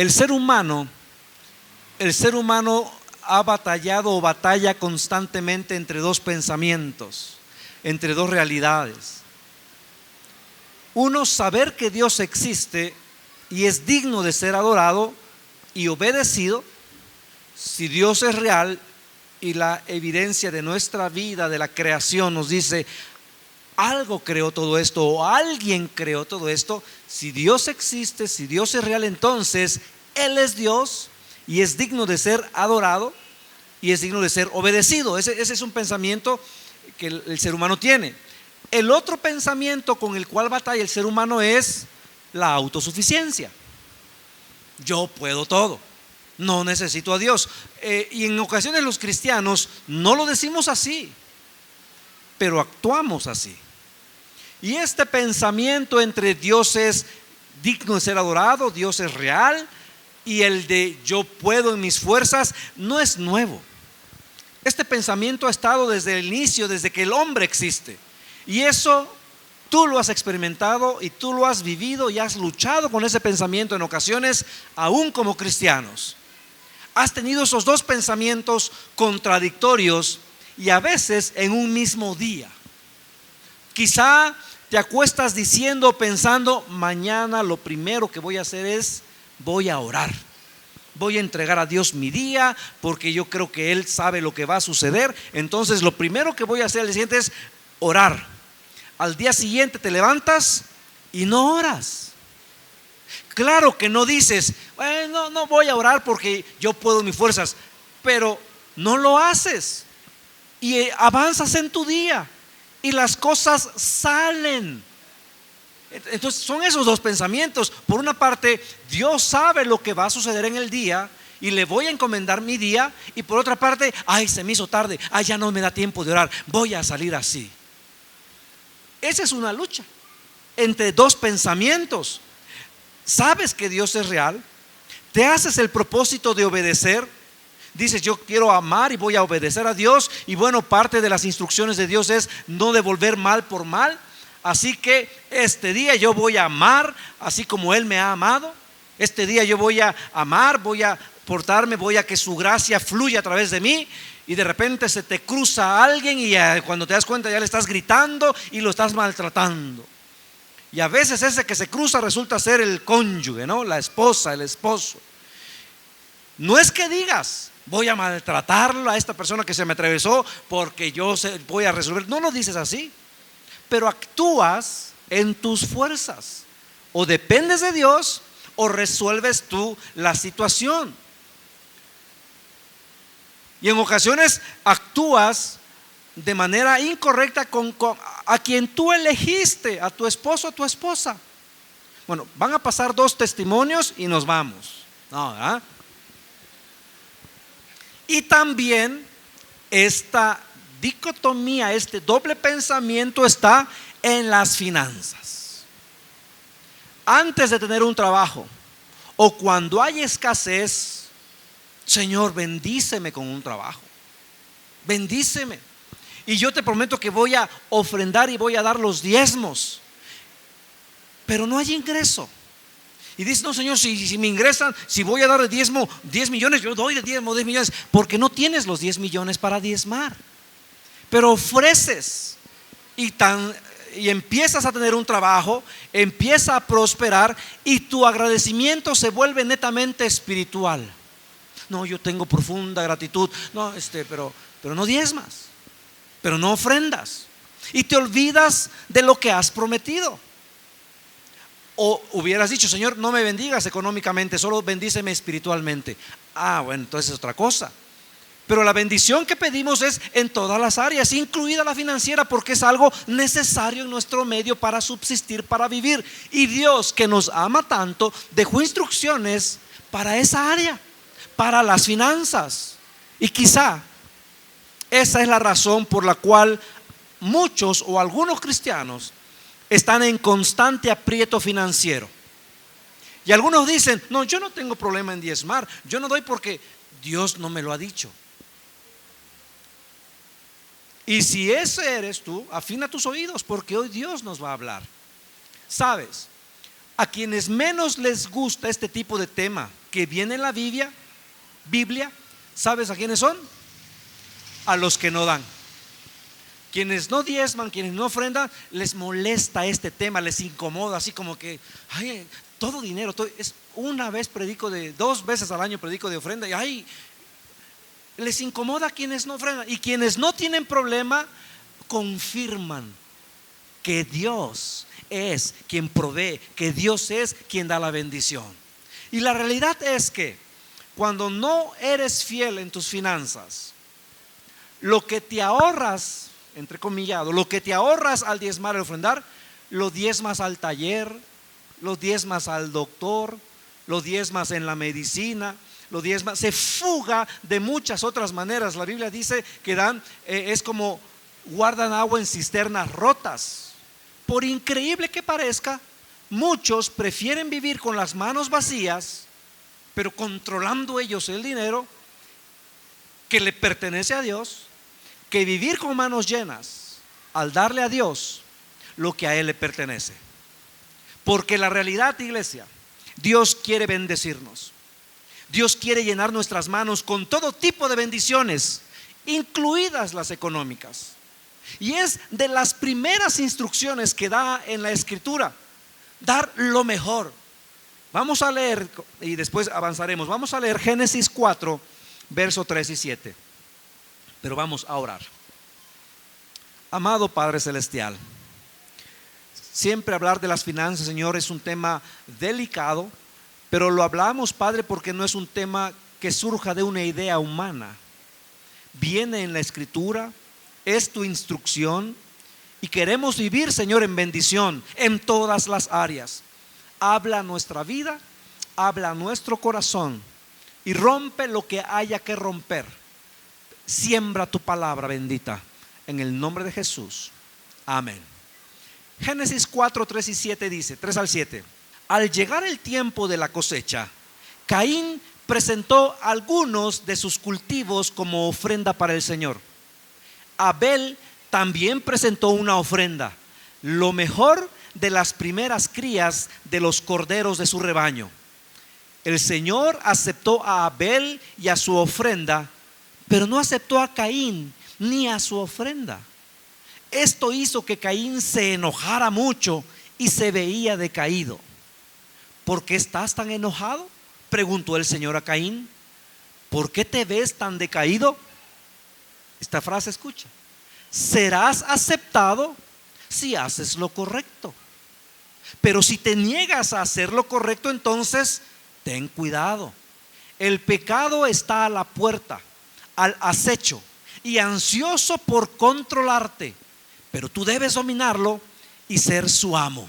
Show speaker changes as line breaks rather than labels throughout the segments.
El ser humano ha batallado o batalla constantemente entre dos pensamientos, entre dos realidades. Uno, saber que Dios existe y es digno de ser adorado y obedecido. Si Dios es real y la evidencia de nuestra vida, de la creación, nos dice algo creó todo esto o alguien creó todo esto. Si Dios existe, si Dios es real, entonces Él es Dios y es digno de ser adorado y es digno de ser obedecido. Ese es un pensamiento que el ser humano tiene. El otro pensamiento con el cual batalla el ser humano es la autosuficiencia. Yo puedo todo, no necesito a Dios. Y en ocasiones los cristianos no lo decimos así, pero actuamos así. Y este pensamiento entre Dios es digno de ser adorado, Dios es real, y el de yo puedo en mis fuerzas no es nuevo. Este pensamiento ha estado desde el inicio, desde que el hombre existe. Y eso tú lo has experimentado y tú lo has vivido y has luchado con ese pensamiento en ocasiones, aún como cristianos. Has tenido esos dos pensamientos contradictorios y a veces en un mismo día. Quizá te acuestas diciendo, pensando, mañana lo primero que voy a hacer es, voy a orar. Voy a entregar a Dios mi día porque yo creo que Él sabe lo que va a suceder. Entonces lo primero que voy a hacer al siguiente es orar. Al día siguiente te levantas y no oras. Claro que no dices, bueno, no voy a orar porque yo puedo mis fuerzas, pero no lo haces y avanzas en tu día y las cosas salen. Entonces son esos dos pensamientos. Por una parte, Dios sabe lo que va a suceder en el día y le voy a encomendar mi día. Y por otra parte, ay, se me hizo tarde, ay, ya no me da tiempo de orar, voy a salir así. Esa es una lucha entre dos pensamientos. Sabes que Dios es real, te haces el propósito de obedecer. Dices, yo quiero amar y voy a obedecer a Dios. Y bueno, parte de las instrucciones de Dios es no devolver mal por mal. Así que este día yo voy a amar así como Él me ha amado. Este día yo voy a amar, voy a portarme, voy a que su gracia fluya a través de mí. Y de repente se te cruza alguien y cuando te das cuenta ya le estás gritando y lo estás maltratando. Y a veces ese que se cruza resulta ser el cónyuge, ¿no? La esposa, el esposo. No es que digas, voy a maltratarlo a esta persona que se me atravesó porque yo voy a resolver. No lo dices así, pero actúas en tus fuerzas. O dependes de Dios o resuelves tú la situación. Y en ocasiones actúas de manera incorrecta a quien tú elegiste, a tu esposo o a tu esposa. Bueno, van a pasar dos testimonios y nos vamos. No, ¿verdad? Y también esta dicotomía, este doble pensamiento está en las finanzas. Antes de tener un trabajo o cuando hay escasez, Señor, bendíceme con un trabajo, bendíceme y yo te prometo que voy a ofrendar y voy a dar los diezmos, pero no hay ingreso. Y dice, no, Señor, si me ingresan, si voy a dar de diezmo 10 millones, yo doy de diezmo 10 millones, porque no tienes los 10 millones para diezmar. Pero ofreces y empiezas a tener un trabajo, empieza a prosperar y tu agradecimiento se vuelve netamente espiritual. No, yo tengo profunda gratitud. No, pero no diezmas, pero no ofrendas y te olvidas de lo que has prometido. O hubieras dicho, Señor, no me bendigas económicamente, solo bendíceme espiritualmente. Bueno, entonces es otra cosa. Pero la bendición que pedimos es en todas las áreas, incluida la financiera, porque es algo necesario en nuestro medio para subsistir, para vivir. Y Dios, que nos ama tanto, dejó instrucciones para esa área, para las finanzas. Y quizá esa es la razón por la cual muchos o algunos cristianos están en constante aprieto financiero. Y algunos dicen, no, yo no tengo problema en diezmar, yo no doy porque Dios no me lo ha dicho. Y si ese eres tú, afina tus oídos porque hoy Dios nos va a hablar. Sabes, a quienes menos les gusta este tipo de tema que viene en la Biblia, ¿sabes a quiénes son? A los que no dan. Quienes no diezman, quienes no ofrendan, les molesta este tema, les incomoda, así como que, ay, todo dinero, es una vez predico 2 veces al año predico de ofrenda, y ay, les incomoda a quienes no ofrendan. Y quienes no tienen problema, confirman que Dios es quien provee, que Dios es quien da la bendición. Y la realidad es que cuando no eres fiel en tus finanzas, lo que te ahorras, entrecomillado, lo que te ahorras al diezmar y ofrendar, lo diezmas al taller, lo diezmas al doctor, lo diezmas en la medicina, lo diezmas, se fuga de muchas otras maneras. La Biblia dice que es como guardan agua en cisternas rotas. Por increíble que parezca, muchos prefieren vivir con las manos vacías, pero controlando ellos el dinero que le pertenece a Dios, que vivir con manos llenas al darle a Dios lo que a Él le pertenece. Porque la realidad, iglesia, Dios quiere bendecirnos. Dios quiere llenar nuestras manos con todo tipo de bendiciones, incluidas las económicas. Y es de las primeras instrucciones que da en la Escritura, dar lo mejor. Vamos a leer y después avanzaremos. Vamos a leer Génesis 4, versos 3 y 7. Pero vamos a orar. Amado Padre Celestial, siempre hablar de las finanzas, Señor, es un tema delicado, pero lo hablamos, Padre, porque no es un tema que surja de una idea humana. Viene en la Escritura, es tu instrucción y queremos vivir, Señor, en bendición en todas las áreas. Habla nuestra vida, habla nuestro corazón y rompe lo que haya que romper. Siembra tu palabra bendita en el nombre de Jesús. Amén. Génesis 4, 3 y 7 dice, 3 al 7. Al llegar el tiempo de la cosecha, Caín presentó algunos de sus cultivos como ofrenda para el Señor. Abel también presentó una ofrenda, lo mejor de las primeras crías de los corderos de su rebaño. El Señor aceptó a Abel y a su ofrenda, pero no aceptó a Caín ni a su ofrenda. Esto hizo que Caín se enojara mucho y se veía decaído. ¿Por qué estás tan enojado?, preguntó el Señor a Caín. ¿Por qué te ves tan decaído? Esta frase, escucha: serás aceptado si haces lo correcto, pero si te niegas a hacer lo correcto, entonces ten cuidado. El pecado está a la puerta, al acecho y ansioso por controlarte, pero tú debes dominarlo y ser su amo.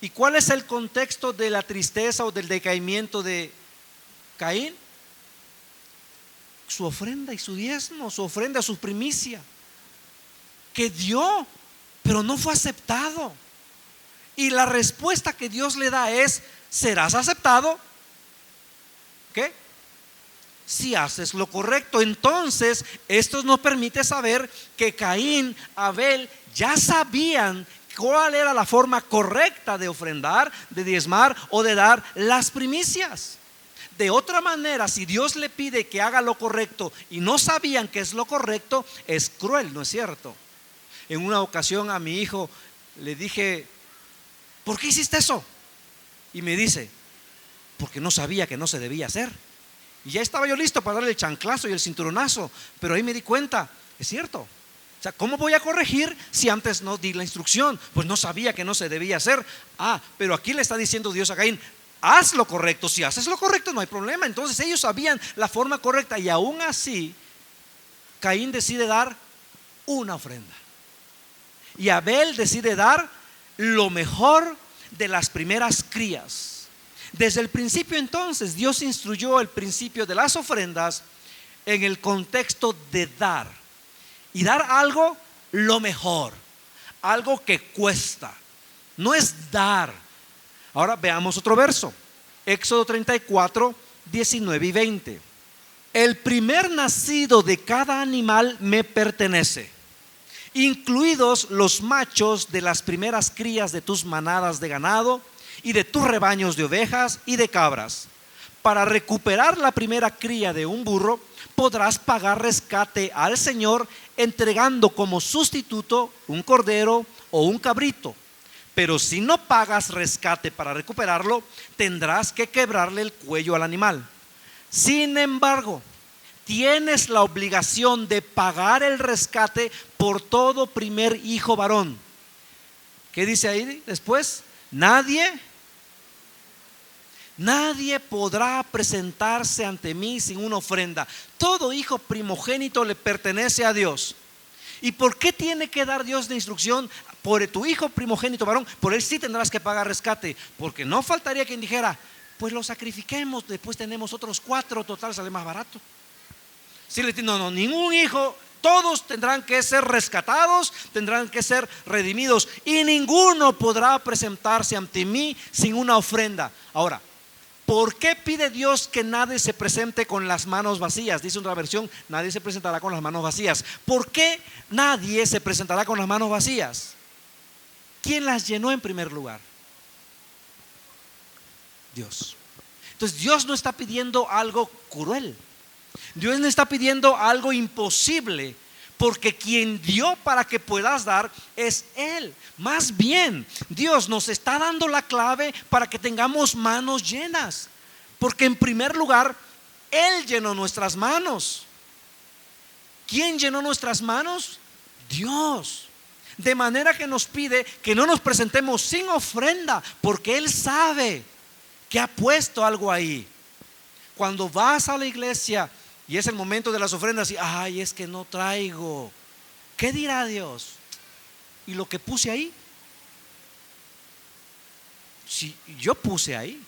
¿Y cuál es el contexto de la tristeza o del decaimiento de Caín? Su ofrenda y su diezmo, su ofrenda, su primicia, que dio, pero no fue aceptado. Y la respuesta que Dios le da es: serás aceptado, ¿qué? Si haces lo correcto. Entonces esto nos permite saber que Caín, Abel ya sabían cuál era la forma correcta de ofrendar, de diezmar o de dar las primicias. De otra manera, si Dios le pide que haga lo correcto y no sabían qué es lo correcto, es cruel, ¿no es cierto? En una ocasión a mi hijo le dije: ¿por qué hiciste eso? Y me dice: porque no sabía que no se debía hacer. Y ya estaba yo listo para darle el chanclazo y el cinturonazo, pero ahí me di cuenta, es cierto. O sea, ¿cómo voy a corregir si antes no di la instrucción? Pues no sabía que no se debía hacer. Pero aquí le está diciendo Dios a Caín: haz lo correcto. Si haces lo correcto no hay problema. Entonces ellos sabían la forma correcta, y aún así Caín decide dar una ofrenda y Abel decide dar lo mejor de las primeras crías. Desde el principio, entonces, Dios instruyó el principio de las ofrendas en el contexto de dar, y dar algo lo mejor, algo que cuesta, no es dar. Ahora veamos otro verso, Éxodo 34, 19 y 20. El primer nacido de cada animal me pertenece, incluidos los machos de las primeras crías de tus manadas de ganado y de tus rebaños de ovejas y de cabras. para recuperar la primera cría de un burro, podrás pagar rescate al Señor entregando como sustituto un cordero o un cabrito. Pero si no pagas rescate para recuperarlo, tendrás que quebrarle el cuello al animal. Sin embargo, tienes la obligación de pagar el rescate por todo primer hijo varón. ¿Qué dice ahí después? Nadie podrá presentarse ante mí sin una ofrenda. Todo hijo primogénito le pertenece a Dios. ¿Y por qué tiene que dar Dios la instrucción? Por tu hijo primogénito varón, por él sí tendrás que pagar rescate. Porque no faltaría quien dijera, pues lo sacrifiquemos, después tenemos otros 4, total sale más barato. Si le digo, no, ningún hijo, todos tendrán que ser rescatados, tendrán que ser redimidos, y ninguno podrá presentarse ante mí sin una ofrenda. Ahora, ¿por qué pide Dios que nadie se presente con las manos vacías? Dice otra versión, nadie se presentará con las manos vacías. ¿Por qué nadie se presentará con las manos vacías? ¿Quién las llenó en primer lugar? Dios. Entonces Dios no está pidiendo algo cruel. Dios no está pidiendo algo imposible, porque quien dio para que puedas dar es Él. Más bien, Dios nos está dando la clave para que tengamos manos llenas, porque en primer lugar, Él llenó nuestras manos. ¿Quién llenó nuestras manos? Dios. De manera que nos pide que no nos presentemos sin ofrenda, porque Él sabe que ha puesto algo ahí. Cuando vas a la iglesia y es el momento de las ofrendas y ay, es que no traigo, ¿qué dirá Dios? ¿Y lo que puse ahí? Si yo puse ahí.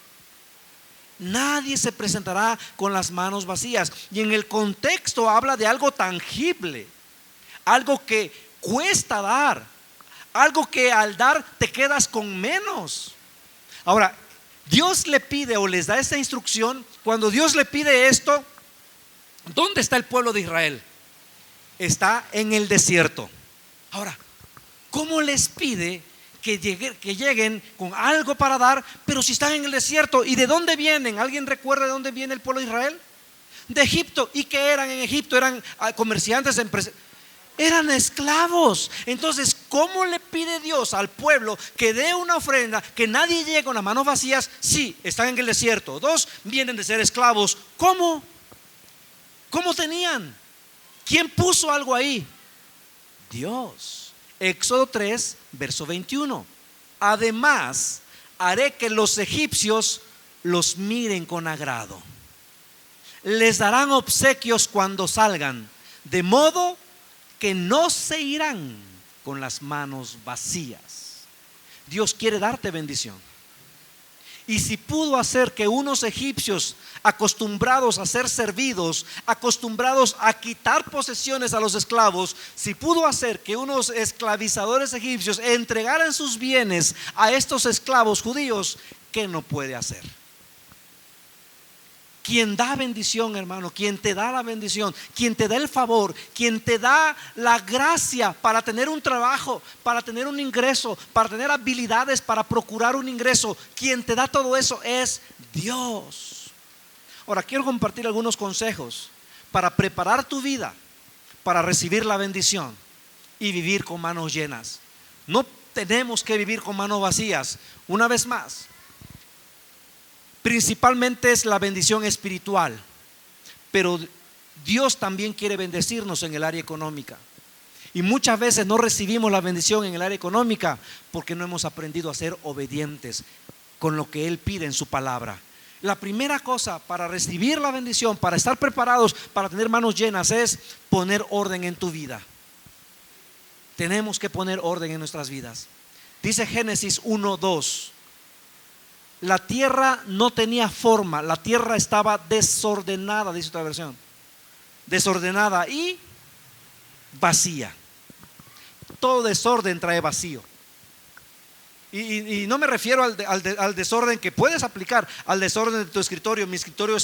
Nadie se presentará con las manos vacías. Y en el contexto habla de algo tangible, algo que cuesta dar, algo que al dar te quedas con menos. Ahora, Dios le pide o les da esta instrucción. Cuando Dios le pide esto, ¿dónde está el pueblo de Israel? Está en el desierto. Ahora, ¿cómo les pide que lleguen con algo para dar, pero si están en el desierto? ¿Y de dónde vienen? ¿Alguien recuerda de dónde viene el pueblo de Israel? De Egipto. ¿Y qué eran en Egipto? Eran comerciantes, eran esclavos. Entonces, ¿cómo le pide Dios al pueblo que dé una ofrenda, que nadie llegue con las manos vacías? Sí, están en el desierto. 2, vienen de ser esclavos. ¿Cómo tenían? ¿Quién puso algo ahí? Dios. Éxodo 3, verso 21. Además, haré que los egipcios los miren con agrado. Les darán obsequios cuando salgan, de modo que no se irán con las manos vacías. Dios quiere darte bendición. Y si pudo hacer que unos egipcios acostumbrados a ser servidos, acostumbrados a quitar posesiones a los esclavos, si pudo hacer que unos esclavizadores egipcios entregaran sus bienes a estos esclavos judíos, ¿qué no puede hacer? Quien da bendición, hermano, quien te da la bendición, quien te da el favor, quien te da la gracia para tener un trabajo, para tener un ingreso, para tener habilidades para procurar un ingreso, quien te da todo eso es Dios. Ahora quiero compartir algunos consejos para preparar tu vida para recibir la bendición y vivir con manos llenas. No tenemos que vivir con manos vacías. Una vez más, principalmente es la bendición espiritual, pero Dios también quiere bendecirnos en el área económica. Y muchas veces no recibimos la bendición en el área económica porque no hemos aprendido a ser obedientes con lo que Él pide en su palabra. La primera cosa para recibir la bendición, para estar preparados, para tener manos llenas, es poner orden en tu vida. Tenemos que poner orden en nuestras vidas. Dice Génesis 1:2. La tierra no tenía forma, la tierra estaba desordenada, dice otra versión. Desordenada y vacía. Todo desorden trae vacío. Y no me refiero al desorden que puedes aplicar, al desorden de tu escritorio. Mi escritorio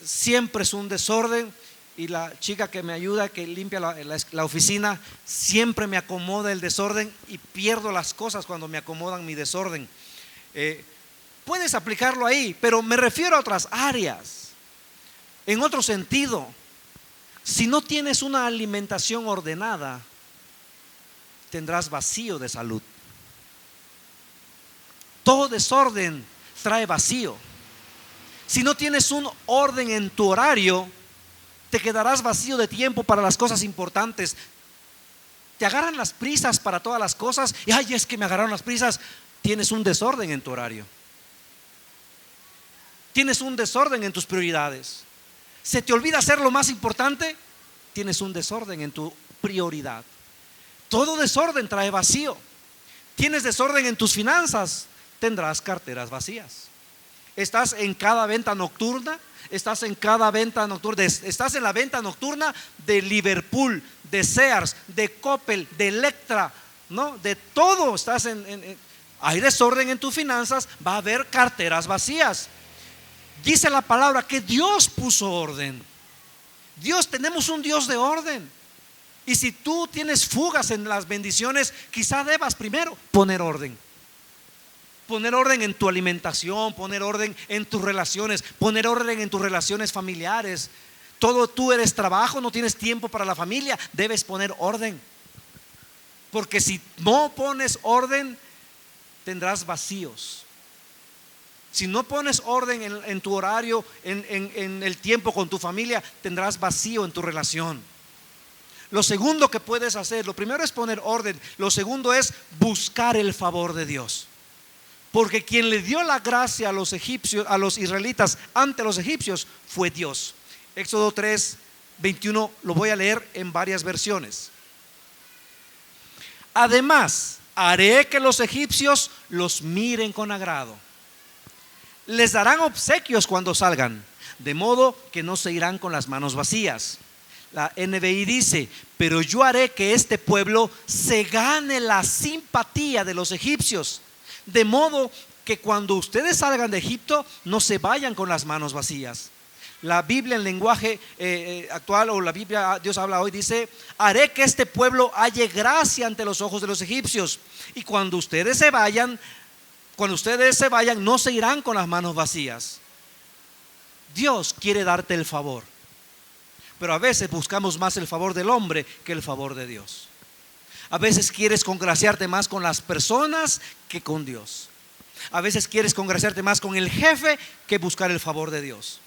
siempre es un desorden. Y la chica que me ayuda, que limpia la oficina, siempre me acomoda el desorden y pierdo las cosas cuando me acomodan mi desorden. puedes aplicarlo ahí, pero me refiero a otras áreas. En otro sentido, si no tienes una alimentación ordenada, tendrás vacío de salud. Todo desorden trae vacío. Si no tienes un orden en tu horario, te quedarás vacío de tiempo para las cosas importantes. Te agarran las prisas para todas las cosas y ay, es que me agarraron las prisas. Tienes un desorden en tu horario. Tienes un desorden en tus prioridades. ¿Se te olvida hacer lo más importante? Tienes un desorden en tu prioridad. Todo desorden trae vacío. Tienes desorden en tus finanzas, tendrás carteras vacías. Estás en cada venta nocturna, estás en cada venta nocturna, estás en la venta nocturna de Liverpool, de Sears, de Coppel, de Electra, ¿no? De todo estás hay desorden en tus finanzas, va a haber carteras vacías. Dice la palabra que Dios puso orden. Tenemos un Dios de orden. Y si tú tienes fugas en las bendiciones, quizá debas primero poner orden. Poner orden en tu alimentación, poner orden en tus relaciones, poner orden en tus relaciones familiares. Todo tú eres trabajo, no tienes tiempo para la familia, debes poner orden. Porque si no pones orden, tendrás vacíos. Si no pones orden en tu horario, en el tiempo con tu familia, tendrás vacío en tu relación. Lo segundo que puedes hacer, lo primero es poner orden, lo segundo es buscar el favor de Dios. Porque quien le dio la gracia a los egipcios, a los israelitas ante los egipcios, fue Dios. Éxodo 3:21 lo voy a leer en varias versiones. Además, haré que los egipcios los miren con agrado. Les darán obsequios cuando salgan, de modo que no se irán con las manos vacías. La NBI dice: pero yo haré que este pueblo se gane la simpatía de los egipcios, de modo que cuando ustedes salgan de Egipto no se vayan con las manos vacías. La Biblia en lenguaje actual, o la Biblia Dios habla hoy, dice: haré que este pueblo halle gracia ante los ojos de los egipcios, y cuando ustedes se vayan no se irán con las manos vacías. Dios quiere darte el favor, pero a veces buscamos más el favor del hombre que el favor de Dios. A veces quieres congraciarte más con las personas que con Dios. A veces quieres congraciarte más con el jefe que buscar el favor de Dios.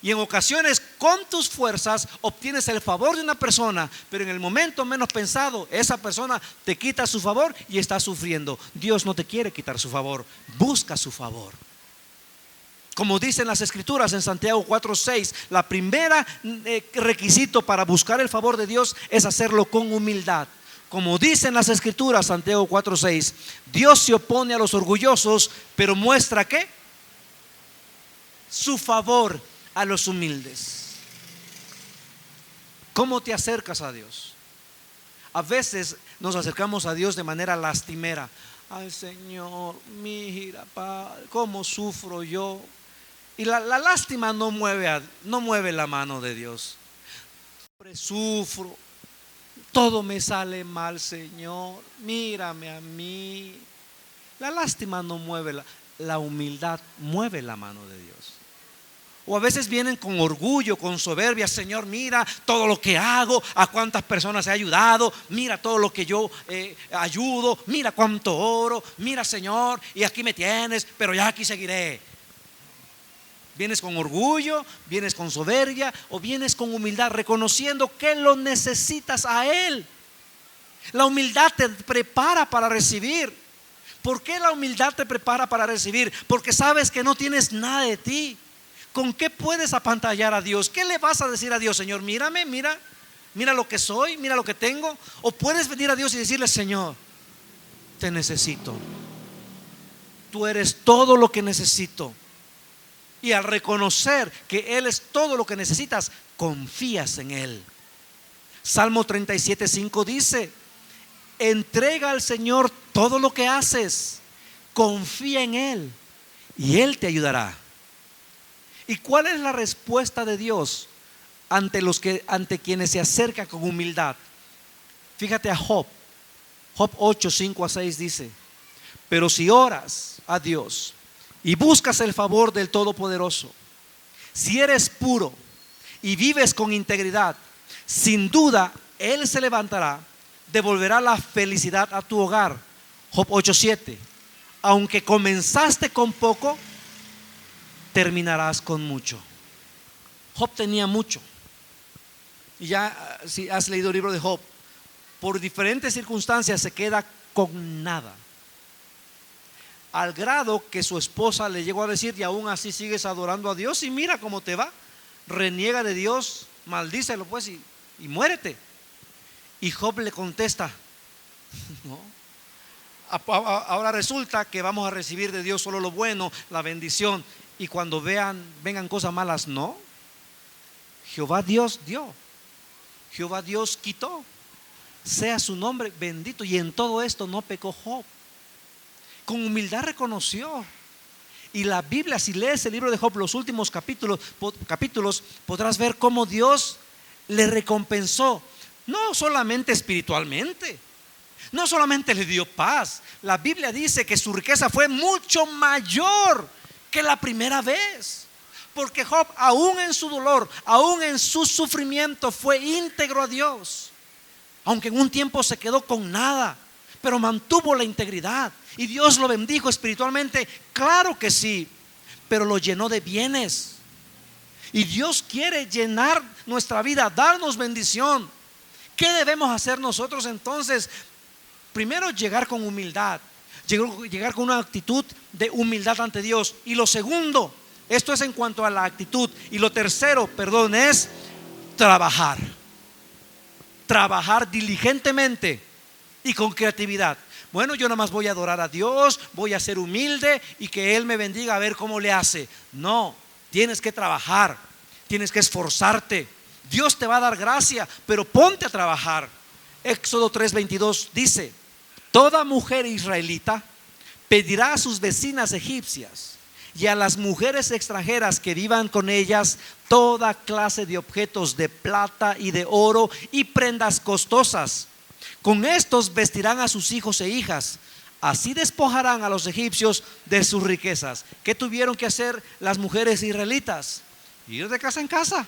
Y en ocasiones con tus fuerzas obtienes el favor de una persona, pero en el momento menos pensado esa persona te quita su favor y está sufriendo. Dios no te quiere quitar su favor, busca su favor. Como dicen las escrituras en Santiago 4:6, la primera requisito para buscar el favor de Dios es hacerlo con humildad. Como dicen las escrituras, Santiago 4:6, Dios se opone a los orgullosos, pero muestra ¿qué? Su favor a los humildes. ¿Cómo te acercas a Dios? A veces nos acercamos a Dios de manera lastimera. Ay, Señor, mira, cómo sufro yo. Y la lástima no mueve la mano de Dios. Sufro, todo me sale mal, Señor, mírame a mí. La lástima no mueve, la humildad mueve la mano de Dios. O a veces vienen con orgullo, con soberbia: Señor, mira todo lo que hago, a cuántas personas he ayudado, mira todo lo que yo ayudo, mira cuánto oro, mira, Señor, y aquí me tienes, pero ya aquí seguiré. Vienes con orgullo, vienes con soberbia, o vienes con humildad, reconociendo que lo necesitas a Él. La humildad te prepara para recibir. ¿Por qué la humildad te prepara para recibir? Porque sabes que no tienes nada de ti. ¿Con qué puedes apantallar a Dios? ¿Qué le vas a decir a Dios? Señor, mírame, mira lo que soy, mira lo que tengo. O puedes venir a Dios y decirle: Señor, te necesito. Tú eres todo lo que necesito. Y al reconocer que Él es todo lo que necesitas, confías en Él. Salmo 37:5 dice: entrega al Señor todo lo que haces, confía en Él y Él te ayudará. ¿Y cuál es la respuesta de Dios ante quienes se acercan con humildad? Fíjate a Job 8:5-6 dice: pero si oras a Dios y buscas el favor del Todopoderoso, si eres puro y vives con integridad, sin duda Él se levantará, devolverá la felicidad a tu hogar. Job 8:7. Aunque comenzaste con poco, terminarás con mucho. Job tenía mucho. Y ya, si has leído el libro de Job, por diferentes circunstancias se queda con nada, al grado que su esposa le llegó a decir: y aún así sigues adorando a Dios, y mira cómo te va, reniega de Dios, maldícelo pues y muérete. Y Job le contesta: no, ahora resulta que vamos a recibir de Dios solo lo bueno, la bendición, y cuando vengan cosas malas, no. Jehová Dios dio, Jehová Dios quitó, sea su nombre bendito. Y en todo esto no pecó Job, con humildad reconoció. Y la Biblia, si lees el libro de Job, los últimos capítulos, podrás ver cómo Dios le recompensó, no solamente espiritualmente, no solamente le dio paz. La Biblia dice que su riqueza fue mucho mayor que la primera vez, porque Job, aún en su dolor, aún en su sufrimiento, fue íntegro a Dios. Aunque en un tiempo se quedó con nada, pero mantuvo la integridad. Y Dios lo bendijo espiritualmente, claro que sí, pero lo llenó de bienes. Y Dios quiere llenar nuestra vida, darnos bendición. ¿Qué debemos hacer nosotros entonces? Primero, llegar con humildad, llegar con una actitud de humildad ante Dios. Y lo segundo, esto es en cuanto a la actitud. Y lo tercero, es trabajar. Trabajar diligentemente y con creatividad. Bueno, yo nada más voy a adorar a Dios, voy a ser humilde y que Él me bendiga a ver cómo le hace. No, tienes que trabajar, tienes que esforzarte. Dios te va a dar gracia, pero ponte a trabajar. Éxodo 3:22 dice: toda mujer israelita pedirá a sus vecinas egipcias y a las mujeres extranjeras que vivan con ellas toda clase de objetos de plata y de oro y prendas costosas. Con estos vestirán a sus hijos e hijas. Así despojarán a los egipcios de sus riquezas. ¿Qué tuvieron que hacer las mujeres israelitas? Ir de casa en casa,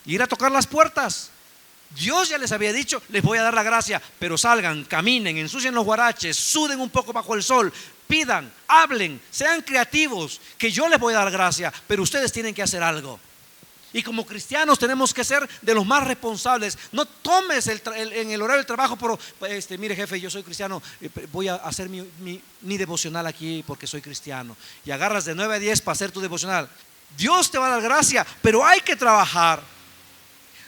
ir a tocar las puertas. Dios ya les había dicho: les voy a dar la gracia, pero salgan, caminen, ensucien los guaraches, suden un poco bajo el sol, pidan, hablen, sean creativos, que yo les voy a dar gracia, pero ustedes tienen que hacer algo. Y como cristianos tenemos que ser de los más responsables. No tomes en el horario del trabajo, pero mire jefe, yo soy cristiano, voy a hacer mi devocional aquí porque soy cristiano. Y agarras de 9 a 10 para hacer tu devocional. Dios te va a dar gracia, pero hay que trabajar.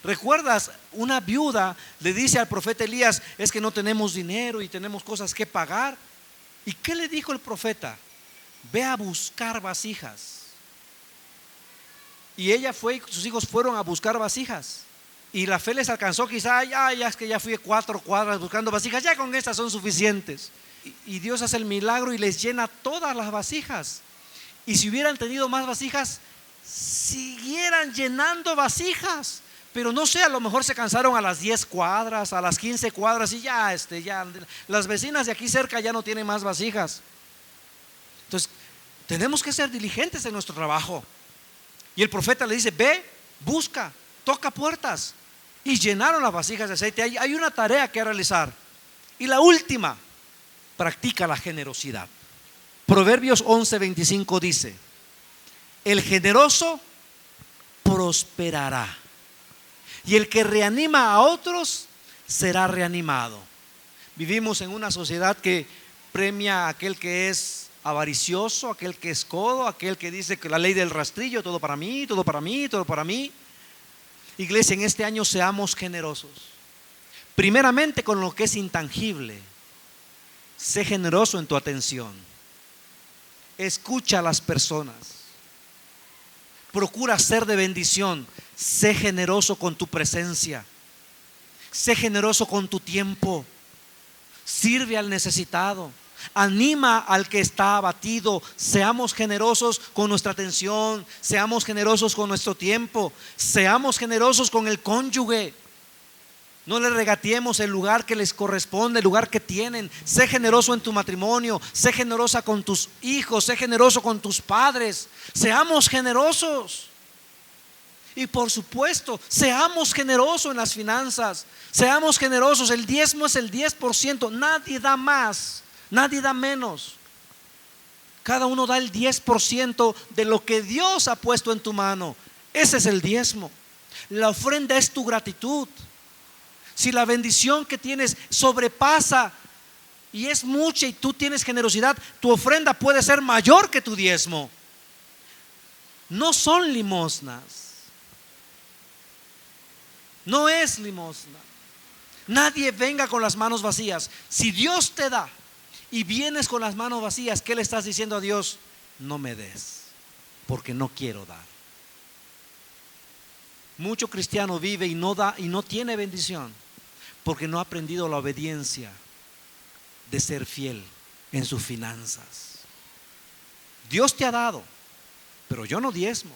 ¿Recuerdas? Una viuda le dice al profeta Elías: es que no tenemos dinero y tenemos cosas que pagar. ¿Y qué le dijo el profeta? Ve a buscar vasijas. Y ella fue, sus hijos fueron a buscar vasijas. Y la fe les alcanzó, quizá, ya es que ya fui 4 cuadras buscando vasijas, ya con estas son suficientes. Y Dios hace el milagro y les llena todas las vasijas. Y si hubieran tenido más vasijas, siguieran llenando vasijas. Pero no sé, a lo mejor se cansaron a las 10 cuadras, a las 15 cuadras y ya las vecinas de aquí cerca ya no tienen más vasijas. Entonces, tenemos que ser diligentes en nuestro trabajo. Y el profeta le dice: ve, busca, toca puertas. Y llenaron las vasijas de aceite. Hay una tarea que realizar. Y la última, practica la generosidad. Proverbios 11:25 dice: el generoso prosperará, y el que reanima a otros será reanimado. Vivimos en una sociedad que premia a aquel que es avaricioso, aquel que es codo, aquel que dice que la ley del rastrillo, todo para mí, todo para mí, todo para mí. Iglesia, en este año seamos generosos. Primeramente con lo que es intangible. Sé generoso en tu atención. Escucha a las personas. Procura ser de bendición. Sé generoso con tu presencia. Sé generoso con tu tiempo. Sirve al necesitado. Anima al que está abatido. Seamos generosos con nuestra atención. Seamos generosos con nuestro tiempo. Seamos generosos con el cónyuge. No le regateemos el lugar que les corresponde, el lugar que tienen. Sé generoso en tu matrimonio, sé generosa con tus hijos, sé generoso con tus padres. Seamos generosos. Y por supuesto, seamos generosos en las finanzas. Seamos generosos. El diezmo es el 10%. Nadie da más, nadie da menos. Cada uno da el 10% de lo que Dios ha puesto en tu mano. Ese es el diezmo. La ofrenda es tu gratitud. Si la bendición que tienes sobrepasa y es mucha y tú tienes generosidad, tu ofrenda puede ser mayor que tu diezmo. No son limosnas. No es limosna. Nadie venga con las manos vacías. Si Dios te da y vienes con las manos vacías, ¿qué le estás diciendo a Dios? No me des, porque no quiero dar. Mucho cristiano vive y no da y no tiene bendición porque no ha aprendido la obediencia de ser fiel en sus finanzas. Dios te ha dado, pero yo no diezmo,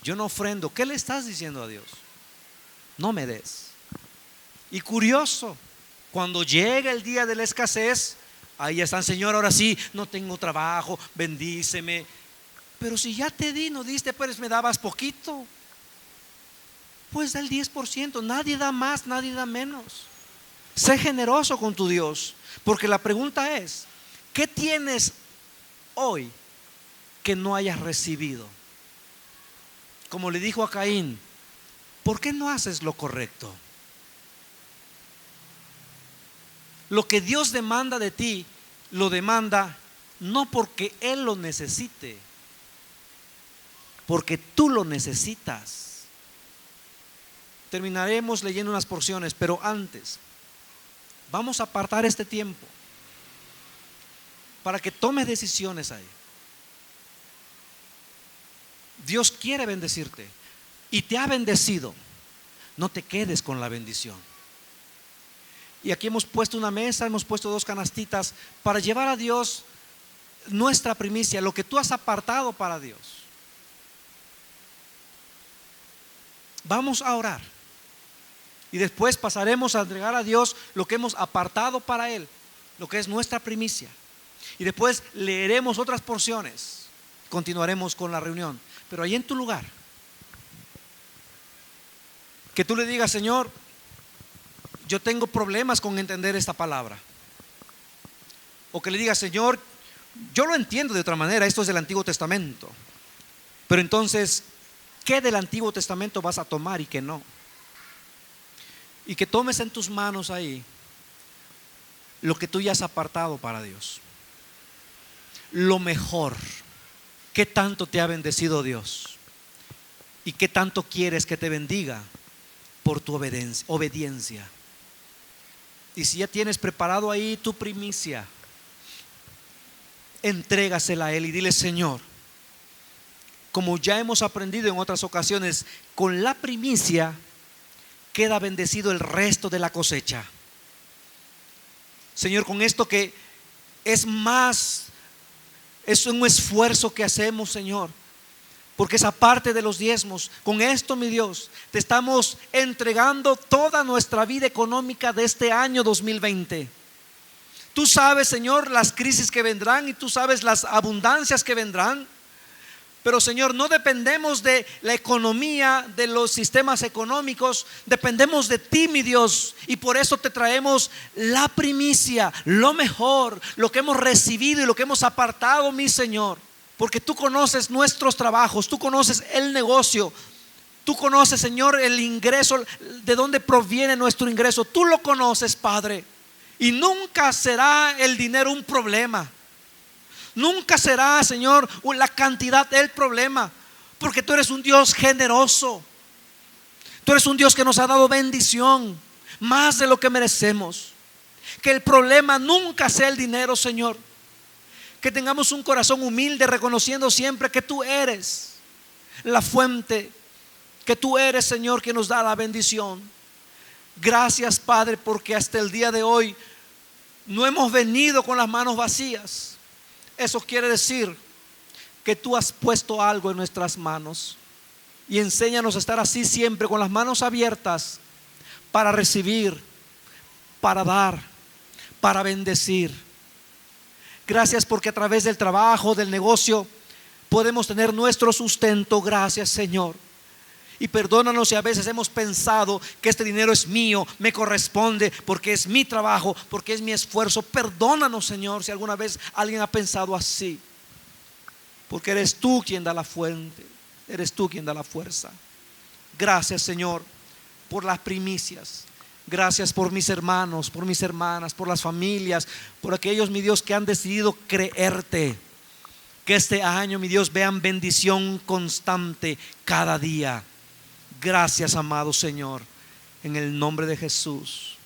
yo no ofrendo. ¿Qué le estás diciendo a Dios? No me des. Y curioso, cuando llega el día de la escasez, ahí están: Señor, ahora sí, no tengo trabajo, bendíceme. Pero si ya te di, no diste, pues me dabas poquito. Pues da el 10%. Nadie da más, nadie da menos. Sé generoso con tu Dios, porque la pregunta es: ¿qué tienes hoy que no hayas recibido? Como le dijo a Caín, ¿por qué no haces lo correcto? Lo que Dios demanda de ti, lo demanda no porque Él lo necesite, porque tú lo necesitas. Terminaremos leyendo unas porciones, pero antes vamos a apartar este tiempo para que tomes decisiones ahí. Dios quiere bendecirte y te ha bendecido. No te quedes con la bendición. Y aquí hemos puesto una mesa, hemos puesto 2 canastitas para llevar a Dios nuestra primicia, lo que tú has apartado para Dios. Vamos a orar y después pasaremos a entregar a Dios lo que hemos apartado para Él, lo que es nuestra primicia. Y después leeremos otras porciones. Continuaremos con la reunión. Pero ahí en tu lugar, que tú le digas: Señor, yo tengo problemas con entender esta palabra. O que le digas: Señor, yo lo entiendo de otra manera, esto es del Antiguo Testamento. Pero entonces, ¿qué del Antiguo Testamento vas a tomar y qué no? Y que tomes en tus manos ahí lo que tú ya has apartado para Dios. Lo mejor. ¿Qué tanto te ha bendecido Dios? ¿Y qué tanto quieres que te bendiga por tu obediencia? Y si ya tienes preparado ahí tu primicia, entrégasela a Él y dile: Señor, como ya hemos aprendido en otras ocasiones, con la primicia queda bendecido el resto de la cosecha. Señor, con esto que es un esfuerzo que hacemos, Señor, porque esa parte de los diezmos, con esto, mi Dios, te estamos entregando toda nuestra vida económica de este año 2020. Tú sabes, Señor, las crisis que vendrán y tú sabes las abundancias que vendrán. Pero, Señor, no dependemos de la economía, de los sistemas económicos, dependemos de ti, mi Dios. Y por eso te traemos la primicia, lo mejor, lo que hemos recibido y lo que hemos apartado, mi Señor. Porque tú conoces nuestros trabajos, tú conoces el negocio, tú conoces, Señor, el ingreso, de dónde proviene nuestro ingreso. Tú lo conoces, Padre. Y nunca será el dinero un problema. Nunca será, Señor, la cantidad el problema, porque tú eres un Dios generoso. Tú eres un Dios que nos ha dado bendición, más de lo que merecemos. Que el problema nunca sea el dinero, Señor. Que tengamos un corazón humilde, reconociendo siempre que tú eres la fuente, que tú eres, Señor, que nos da la bendición. Gracias, Padre, porque hasta el día de hoy no hemos venido con las manos vacías. Eso quiere decir que tú has puesto algo en nuestras manos. Y enséñanos a estar así siempre, con las manos abiertas, para recibir para dar, para bendecir. Gracias porque a través del trabajo, del negocio, podemos tener nuestro sustento. Gracias, Señor. Y perdónanos si a veces hemos pensado que este dinero es mío, me corresponde, porque es mi trabajo, porque es mi esfuerzo. Perdónanos, Señor, si alguna vez alguien ha pensado así, porque eres tú quien da la fuente, eres tú quien da la fuerza. Gracias, Señor, por las primicias. Gracias por mis hermanos, por mis hermanas, por las familias, por aquellos, mi Dios, que han decidido creerte. Que este año, mi Dios, vean bendición constante cada día. Gracias, amado Señor, en el nombre de Jesús.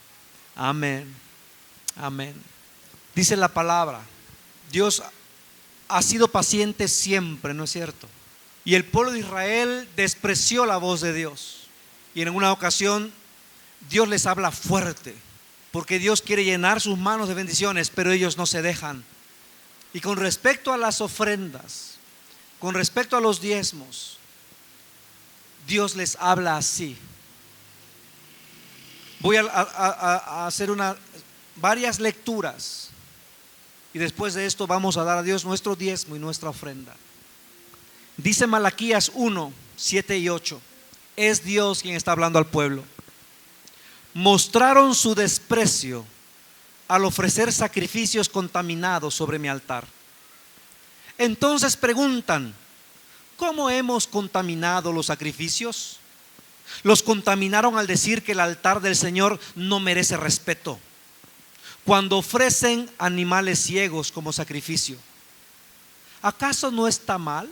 Amén. Amén. Dice la palabra, Dios ha sido paciente siempre, ¿no es cierto? Y el pueblo de Israel despreció la voz de Dios. Y en una ocasión Dios les habla fuerte, porque Dios quiere llenar sus manos de bendiciones, pero ellos no se dejan. Y con respecto a las ofrendas, con respecto a los diezmos, Dios les habla así. Voy a hacer varias lecturas, y después de esto vamos a dar a Dios nuestro diezmo y nuestra ofrenda. Dice Malaquías 1, 7 y 8. Es Dios quien está hablando al pueblo. Mostraron su desprecio al ofrecer sacrificios contaminados sobre mi altar. Entonces preguntan, ¿cómo hemos contaminado los sacrificios? Los contaminaron al decir que el altar del Señor no merece respeto, cuando ofrecen animales ciegos como sacrificio. ¿Acaso no está mal?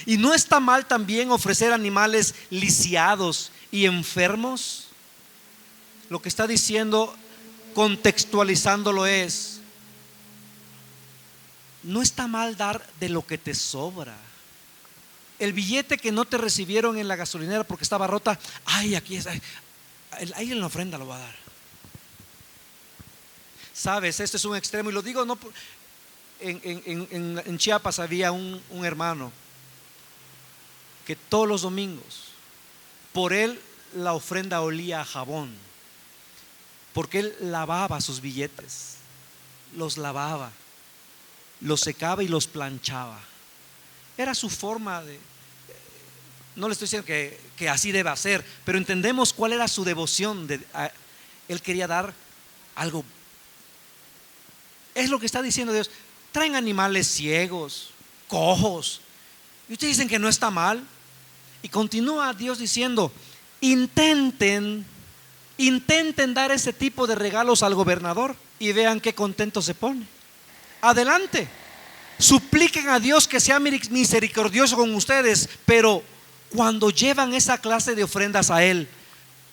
¿Y no está mal también ofrecer animales lisiados y enfermos? Lo que está diciendo, contextualizándolo, es: no está mal dar de lo que te sobra. El billete que no te recibieron en la gasolinera porque estaba rota, ay, aquí es, ahí en la ofrenda lo va a dar. Sabes, este es un extremo, y lo digo no. En Chiapas había un hermano que todos los domingos, por él la ofrenda olía a jabón, porque él lavaba sus billetes, los lavaba, los secaba y los planchaba. Era su forma de, no le estoy diciendo que así deba ser, pero entendemos cuál era su devoción. Él quería dar algo. Es lo que está diciendo Dios. Traen animales ciegos, cojos, y ustedes dicen que no está mal. Y continúa Dios diciendo: intenten dar ese tipo de regalos al gobernador y vean qué contento se pone. Adelante, supliquen a Dios que sea misericordioso con ustedes, pero cuando llevan esa clase de ofrendas a Él,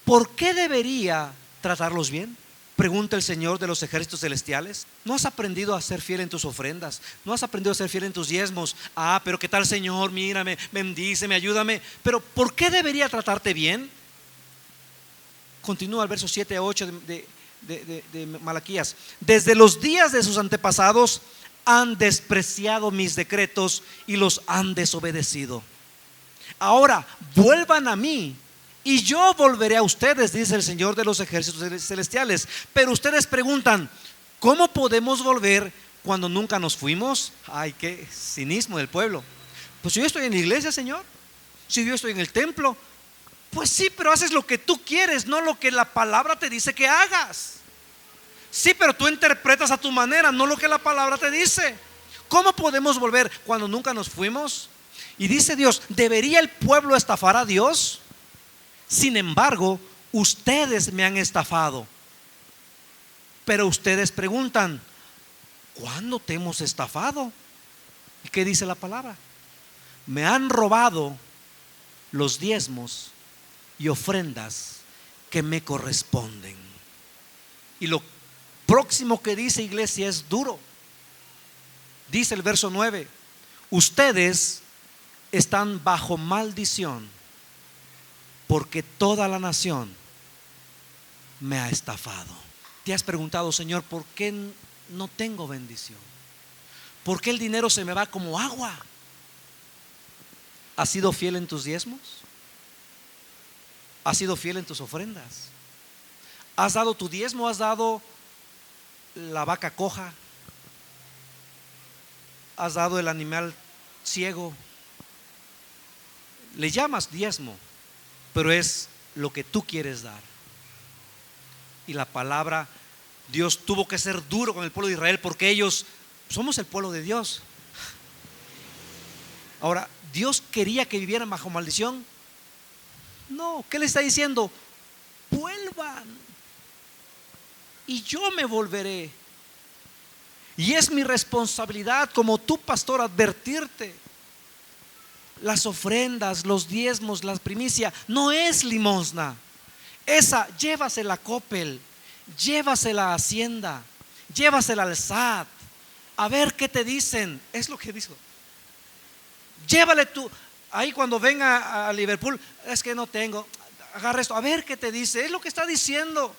¿por qué debería tratarlos bien? Pregunta el Señor de los ejércitos celestiales. ¿No has aprendido a ser fiel en tus ofrendas? ¿No has aprendido a ser fiel en tus diezmos? Pero ¿qué tal, Señor? Mírame, bendíceme, ayúdame. Pero ¿por qué debería tratarte bien? Continúa el verso 7 a 8 de Malaquías. Desde los días de sus antepasados han despreciado mis decretos y los han desobedecido. Ahora vuelvan a mí y yo volveré a ustedes, dice el Señor de los ejércitos celestiales. Pero ustedes preguntan, ¿cómo podemos volver cuando nunca nos fuimos? Ay, qué cinismo del pueblo. Pues si yo estoy en la iglesia, Señor, si yo estoy en el templo, pues sí, pero haces lo que tú quieres, no lo que la palabra te dice que hagas. Sí, pero tú interpretas a tu manera, no lo que la palabra te dice. ¿Cómo podemos volver cuando nunca nos fuimos? Y dice Dios, ¿debería el pueblo estafar a Dios? Sin embargo, ustedes me han estafado. Pero ustedes preguntan, ¿cuándo te hemos estafado? ¿Y qué dice la palabra? Me han robado los diezmos y ofrendas que me corresponden. Y lo próximo que dice, iglesia, es duro. Dice el verso 9: ustedes están bajo maldición, porque toda la nación me ha estafado. ¿Te has preguntado, Señor, por qué no tengo bendición? ¿Por qué el dinero se me va como agua? ¿Has sido fiel en tus diezmos? ¿Has sido fiel en tus ofrendas? ¿Has dado tu diezmo? ¿Has dado la vaca coja? ¿Has dado el animal ciego? Le llamas diezmo, pero es lo que tú quieres dar. Y la palabra, Dios tuvo que ser duro con el pueblo de Israel porque ellos somos el pueblo de Dios. Ahora, ¿Dios quería que vivieran bajo maldición? No. ¿Qué le está diciendo? Vuelvan y yo me volveré. Y es mi responsabilidad como tu pastor advertirte. Las ofrendas, los diezmos, las primicias no es limosna. Esa llévasela a Coppel, llévasela a Hacienda, llévasela al SAT, a ver qué te dicen. Es lo que dijo. Llévale tú. Ahí cuando venga a Liverpool, es que no tengo, agarra esto, a ver qué te dice. Es lo que está diciendo.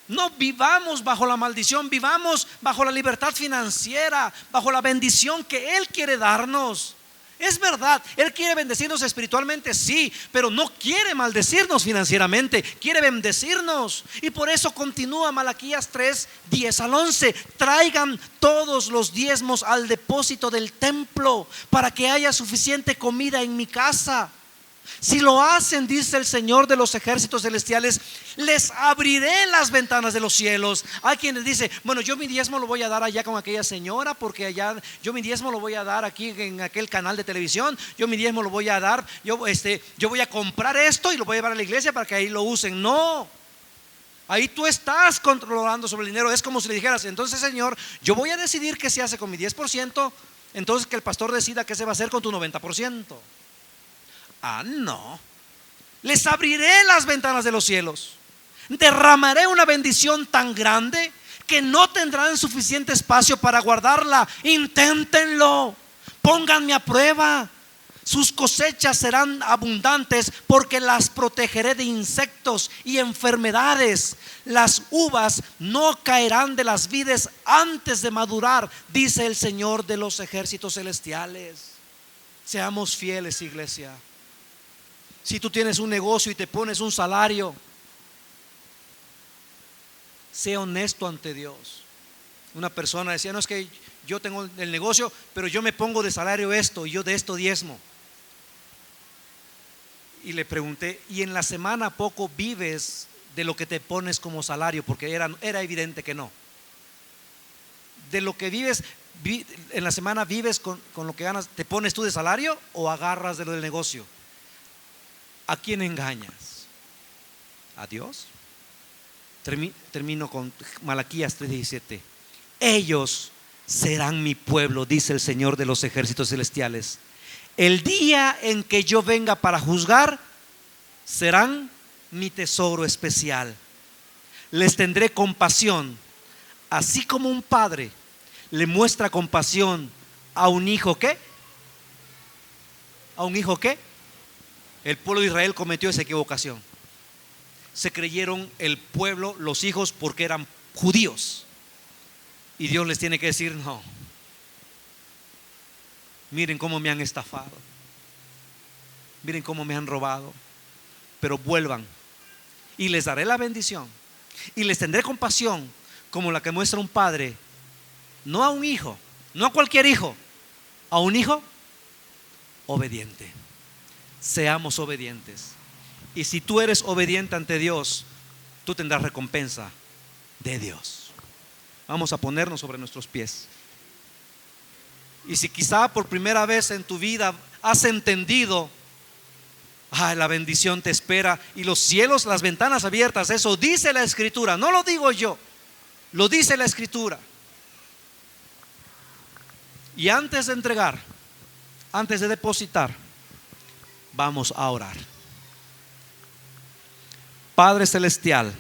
No vivamos bajo la maldición, vivamos bajo la libertad financiera, bajo la bendición que Él quiere darnos. Es verdad, Él quiere bendecirnos espiritualmente, sí, pero no quiere maldecirnos financieramente, quiere bendecirnos. Y por eso continúa Malaquías 3, 10 al 11. Traigan todos los diezmos al depósito del templo para que haya suficiente comida en mi casa. Si lo hacen, dice el Señor de los ejércitos celestiales, les abriré las ventanas de los cielos. Hay quienes dicen, bueno, yo mi diezmo lo voy a dar allá con aquella señora, porque allá yo mi diezmo lo voy a dar aquí en aquel canal de televisión. Yo mi diezmo lo voy a dar, yo voy a comprar esto y lo voy a llevar a la iglesia para que ahí lo usen. No, ahí tú estás controlando sobre el dinero. Es como si le dijeras, entonces Señor, yo voy a decidir qué se hace con mi 10%, entonces que el pastor decida qué se va a hacer con tu 90%. Ah, no. Les abriré las ventanas de los cielos, derramaré una bendición tan grande que no tendrán suficiente espacio para guardarla. Inténtenlo, pónganme a prueba. Sus cosechas serán abundantes porque las protegeré de insectos y enfermedades. Las uvas no caerán de las vides antes de madurar, dice el Señor de los ejércitos celestiales. Seamos fieles, iglesia. Si tú tienes un negocio y te pones un salario, sé honesto ante Dios. Una persona decía, no, es que yo tengo el negocio, pero yo me pongo de salario esto y yo de esto diezmo. Y le pregunté, ¿y en la semana poco vives de lo que te pones como salario? Porque era evidente que no. De lo que vives en la semana, ¿vives con lo que ganas? ¿Te pones tú de salario o agarras de lo del negocio? ¿A quién engañas? ¿A Dios? Termino con Malaquías 3:17. Ellos serán mi pueblo, dice el Señor de los ejércitos celestiales. El día en que yo venga para juzgar, serán mi tesoro especial. Les tendré compasión, así como un padre le muestra compasión a un hijo. ¿Qué? ¿A un hijo qué? El pueblo de Israel cometió esa equivocación. Se creyeron el pueblo, los hijos, porque eran judíos. Y Dios les tiene que decir, no, miren cómo me han estafado, miren cómo me han robado, pero vuelvan y les daré la bendición y les tendré compasión como la que muestra un padre, no a un hijo, no a cualquier hijo, a un hijo obediente. Seamos obedientes. Y si tú eres obediente ante Dios, tú tendrás recompensa de Dios. Vamos a ponernos sobre nuestros pies. Y si quizá por primera vez en tu vida has entendido, la bendición te espera y los cielos, las ventanas abiertas, eso dice la Escritura, no lo digo yo, lo dice la Escritura. Y antes de entregar, antes de depositar, vamos a orar. Padre celestial,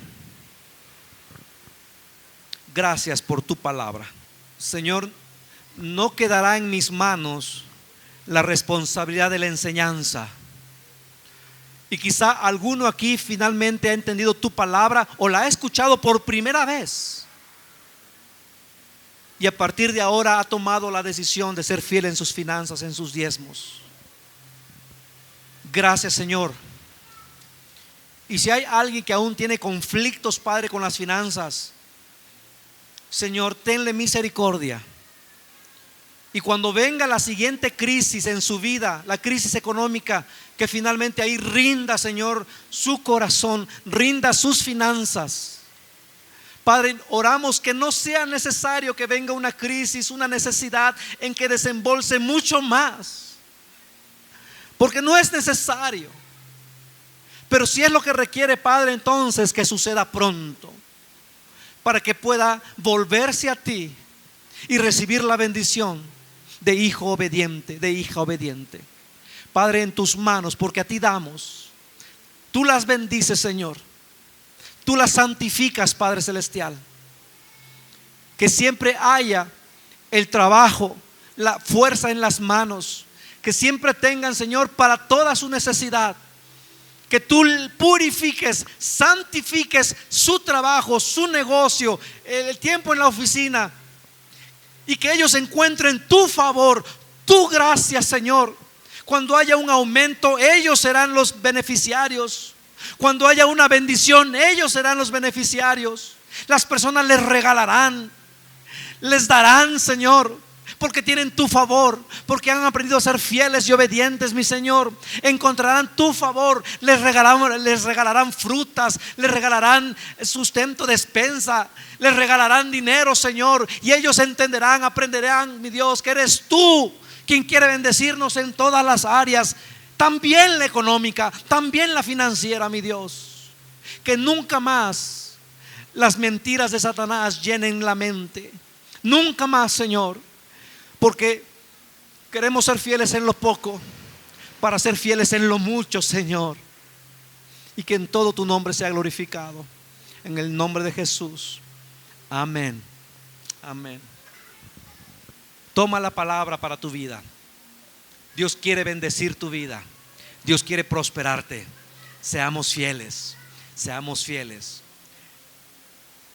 gracias por tu palabra. Señor, no quedará en mis manos la responsabilidad de la enseñanza. Y quizá alguno aquí finalmente ha entendido tu palabra o la ha escuchado por primera vez. Y a partir de ahora ha tomado la decisión de ser fiel en sus finanzas, en sus diezmos. Gracias, Señor, Y si hay alguien que aún tiene conflictos, Padre, con las finanzas, Señor, tenle misericordia. Y cuando venga la siguiente crisis en su vida, la crisis económica, que finalmente ahí rinda, Señor, su corazón, rinda sus finanzas. Padre, oramos que no sea necesario que venga una crisis, una necesidad en que desembolse mucho más, porque no es necesario. Pero si es lo que requiere, Padre, entonces que suceda pronto, para que pueda volverse a ti y recibir la bendición de hijo obediente, de hija obediente. Padre, en tus manos, porque a ti damos. Tú las bendices, Señor. Tú las santificas, Padre celestial. Que siempre haya el trabajo, la fuerza en las manos. Que siempre tengan, Señor, para toda su necesidad. Que tú purifiques, santifiques su trabajo, su negocio, el tiempo en la oficina. Y que ellos encuentren tu favor, tu gracia, Señor. Cuando haya un aumento, ellos serán los beneficiarios. Cuando haya una bendición, ellos serán los beneficiarios. Las personas les regalarán, les darán, Señor, porque tienen tu favor, porque han aprendido a ser fieles y obedientes, mi Señor. Encontrarán tu favor, les regalarán frutas, les regalarán sustento, despensa, les regalarán dinero, Señor. Y ellos entenderán, aprenderán, mi Dios, que eres tú quien quiere bendecirnos en todas las áreas, también la económica, también la financiera, mi Dios. Que nunca más las mentiras de Satanás llenen la mente, nunca más, Señor. Porque queremos ser fieles en lo poco para ser fieles en lo mucho, Señor. Y que en todo tu nombre sea glorificado. En el nombre de Jesús. Amén. Amén. Toma la palabra para tu vida. Dios quiere bendecir tu vida. Dios quiere prosperarte. Seamos fieles. Seamos fieles.